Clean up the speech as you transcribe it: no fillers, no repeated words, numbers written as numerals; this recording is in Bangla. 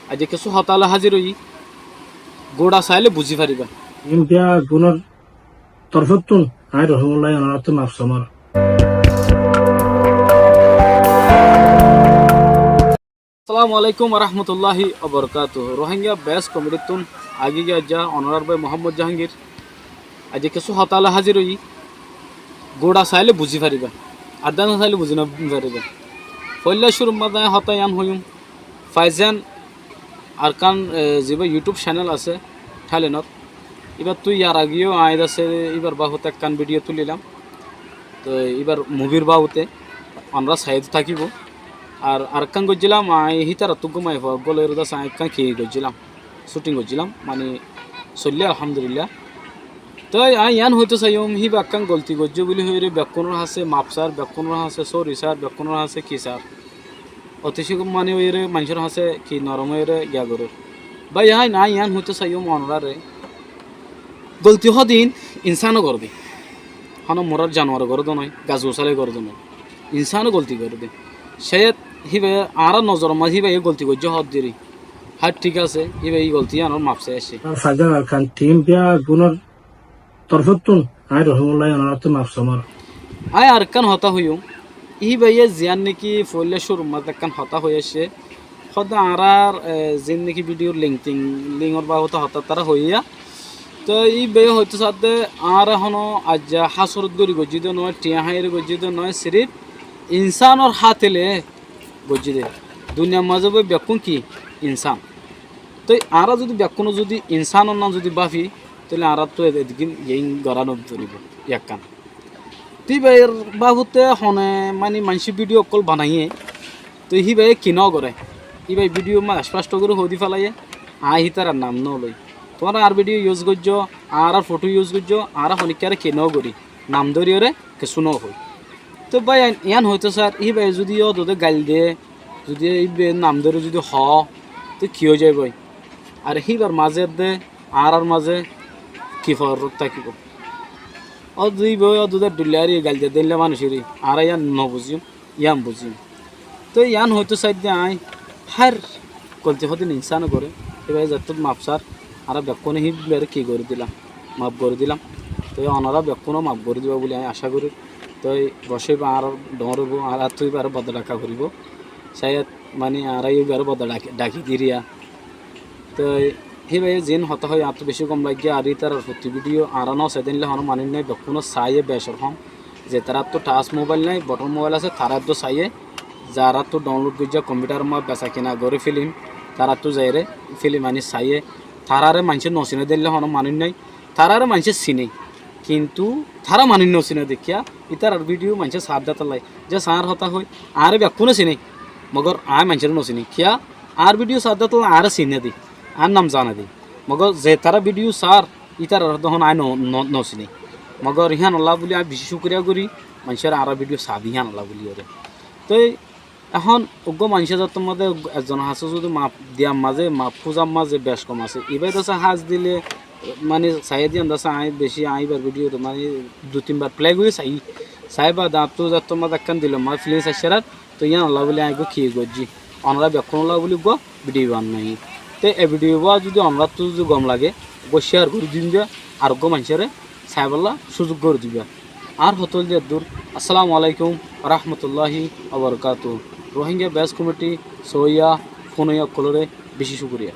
আজি কিছু হতালে হাজির হই গোড়া চাইলে বুঝি পারিবা ইন্ডিয়া গুণর তরফতুন আই রহমুল্লাহ অনারত মাফসামার আসসালামু আলাইকুম রহমতুল্লাহি অবরকাতুহ রোহিঙ্গা বেস কমিটিতুন আগে গিয়া যা অনার ভাই মোহাম্মদ জাহাঙ্গীর আজি কিছু হতালে হাজির হই গোড়া চাইলে বুঝি পারিবা আদা না চাইলে বুঝি না পারিবা পয়লা শুরু মাদায় হতায়ান হইম ফাইজান আরকান যেবা ইউটিউব চ্যানেল আছে ঠালেনত এবার তুই ইয়ার আগেও আয়েদ আছে এবার বাহুতে একখান ভিডিও তুলিলাম তো এবার মুভির বাহুতে আমরা সাইড থাকিব আর আরকান করছিলাম হিতার তো ঘুমাই গলের দাস একখান খেয়ে করছিলাম শুটিং করছিলাম মানে চললে আলহামদুলিল্লাহ তো ইয়ান হয়তো চাইম হি বাক্কান গলতি করছো বলে হয়ে ব্যাকরণ আছে মাপসার ব্যাকরণ আছে সরি স্যার ব্যাকরণ আছে কি স্যার অতিশয় মানে ওই মানুষের আছে কি নরম গিয়া গরু বা ইহাই না ইয়ান হয়তো চাইম অনরারে গলতি হদিন ইনসানও করবে হন মরার জানোয়ার গরদ নয় গাছ গোসালে গরদ নয় ইনসানও গলতি করে দে সে হিবে আর নজর মাঝ হিবে এই গলতি করছে হদ দেরি হাত ঠিক আছে হিবে এই গলতি আনার মাপসে আসে ফাইজান আরকান টিম বিয়া গুণর তরফতুন আই রহমুল্লাহ অনারত মাফসামার আয় আর কান হতা হইও ই ভাইয়ে জিয়ান নাকি ফলে শুরু মাঝে কান হতা হয়ে আসে সদা আর যেন নাকি ভিডিওর লিঙ্কর বা হতা তারা হইয়া তো এই বেয়ে হয়তো সাথে আর এখনো আজ হাসরত গড়ি গজ্জিত নয় টিয়া হাইয়ের গজ্জিত নয় সিরিফ ইনসানর হাতেলে গজ্জি দে দুনিয়ার মাঝে বই ব্যাকুন কি ইনসান তো আর যদি ব্যাকুনো যদি ইনসানের নাম যদি বাফি তাহলে আর তো এদিন এই গড়ানো ধরিব ইয়াকান তুই ভাইয়ের বাবুতে হনে মানে মানসি ভিডিও অকল বানাইয়ে তো হি ভাই কিন করে ই ভাই ভিডিও মা স্পষ্ট করে হদি ফেলাইয়ে হি তার নাম নলই তোমার আর ভিডিও ইউজ করছো আর ফটো ইউজ করছো আর হনিকারে কেন করি নাম ধরিয়ে কিছু ন হই তো ভাই ইয়ান হয়তো স্যার ই ভাই যদিও তোদের গাল দিয়ে যদি এই নাম ধরে যদি হ তো কি হয়ে যায় ভাই আর হিবার মাঝে দে আর মাঝে কি ফরক থাকিব ও দুই বই ও দুধের ডুলিয়ারি গাল দিয়ে দিলে মানুষেরই আর ইয়ান ন বুঝিম ইয়ান বুঝিম তো ইয়ান হয়তো সাইড দিয়ে হার কলতে হদিন ইনসান করে এবার যত মাপসার আর ব্যাকুনে হি কি করে দিলাম মাপ করে দিলাম তো অনারা ব্যাকুনও মাপ করে দিব বলে আমি আশা করি তো বসে আর ডরব আর তুই আর বদল ডাকা করিব সায়াত মানে আর আর বদল ডাকি দিরিয়া তো সেই ভাই যেন হতা হয় আর তো বেশি কম লাগিয়ে আর তার প্রতি ভিডিও আর ন সেদিনলে হন মানি নাই ব্যাকুনও চাইয়ে বেসর হম যে তারা তো টাচ মোবাইল নাই বটন মোবাইল আছে তারা তো চাইয়ে যারা তো ডাউনলোড করছে কম্পিউটার মা বেচা কিনা করে ফিল্ম তারা তো যাইরে ফিল্ম আনি চাইয়ে তারারে মানুষের নচিনে দিলে হন মানুষ নাই তারারে মানুষের চিনে কিন্তু তারা মানুষ নচিনে দেখিয়া ইতার আর ভিডিও মানুষের সাথ দাতা লাই যে সার হতা হয় আর ব্যাকুনে চিনে মগর আয় মানুষের নচিনি কিয়া আর ভিডিও সাথ দাতা আর চিনে দি আর নাম জানা দি মগর যে তারা ভিডিও সার ইতার তখন আয় নচিনি মগর ইহান আল্লাহ বলি আমি বেশি শুক্রিয়া করি মানুষের আর ভিডিও সাদ ইহান আল্লাহ বলি ওরে তো এখন অজ্ঞ মানুষের যত মধ্যে একজন হাসে যদি মাপ দিয়ার মাঝে মাপ পূজার মাঝে বেশ কম আছে এবার আছে হাঁস দিলে মানে চাই দিয়ে আন্দাজে আই বেশি আইবার ভিডিও মানে 2-3 বার প্লে করে চাইবা দাঁত তো যত মাঝে একখান দিল মা ফিলিংস আসছে তো ইয়ান আল্লাহ বলে আইগো খেয়ে গজি আমরা ব্যাকুন আল্লাহ বলি গো ভিডিও বান নাই তো এই ভিডিও বা যদি আমরা তো যদি গম লাগে গো শেয়ার করে দিন যে আর গো মানুষের চাইবলা সুযোগ করে দিবা আর হতল যে দূর আসসালামু আলাইকুম রহমতুল্লাহি আবরকাত রোহিঙ্গা বেস কমিটি সইয়া ফোনইয়া কলরে বেশি শুক্রিয়া